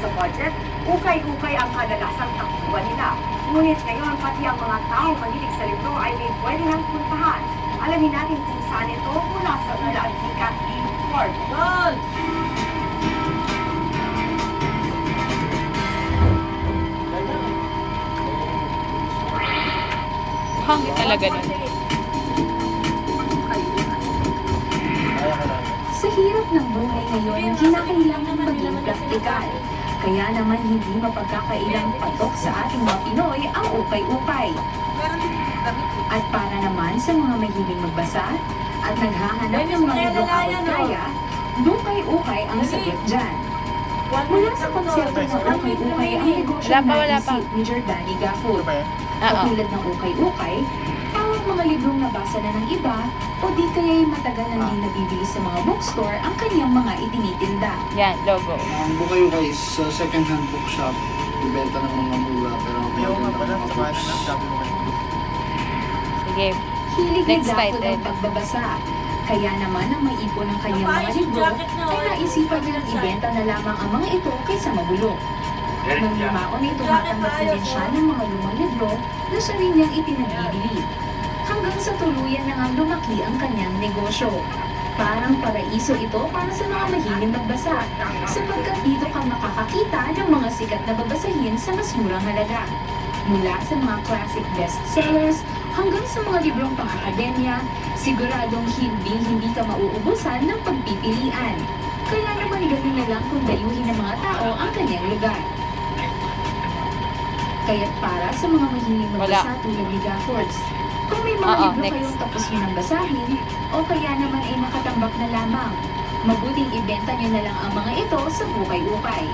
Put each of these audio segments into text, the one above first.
sa budget, ukay-ukay ang kadalasang takbuhan nila. Ngunit ngayon, pati ang mga taong mahilig sa libro ay may pwede nang puntahan. Alamin natin kung saan ito mula sa ulat ni Kathleen Ford. Hangit talaga nun. Sa hirap ng buhay ngayon, kinakailangan maging praktikal. Kaya naman hindi mapagkakailang patok sa ating mga Pinoy ang ukay-ukay. At para naman sa mga mahilig magbasa at naghahanap ng mga librong awat kaya, ukay-ukay ang sagot dyan. Mula sa konsepto ng ukay-ukay ang negosyo na isip ni Jordani Gafford. Katulad ng ukay-ukay, tawag mga librong nabasa na ng iba o di kaya'y matagal na hindi nabibili sa mga bookstore ang kanyang mga itinitinda. Yan, logo. Ang ukay-ukay is second-hand bookshop. Ibenta ng mga mura pero maganda ng mga books. Sige. Hilig ni Next Gafford title. ang pagbabasa. Kaya naman ang maipon ng kanyang mga libro ay naisipan nilang ibenta na lamang ang mga ito kaysa mabulok. Nang lumaon ay tumatanggap na rin siya ng mga lumang libro na siya rin niyang ipinagbibili. Hanggang sa tuluyan na nga lumaki ang kanyang negosyo. Parang paraiso ito para sa mga mahilig magbasa, sapagkat dito ka makakakita ng mga sikat na babasahin sa mas murang halaga. Mula sa mga classic bestsellers hanggang sa mga librong pang-akademya, siguradong hindi ka mauubusan ng pagpipilian. Kaya naman gano'n na lang kung dayuhin ng mga tao ang kanyang lugar. Kaya't para sa mga mahilig magbasa tulad ni Gafford, kung may mga libro kayong tapos nyo nang basahin, o kaya naman ay nakatambak na lamang, mabuting ibenta nyo na lang ang mga ito sa ukay-ukay.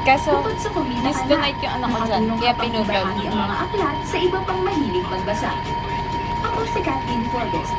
Kaso, Bukod sa kumita ka na, donate yung anak ko dyan. nakatulong Kaya ka pang pinupload ibahagi ang mga aklat sa iba pang mahilig magbasa. Ako si Kathleen Forbes.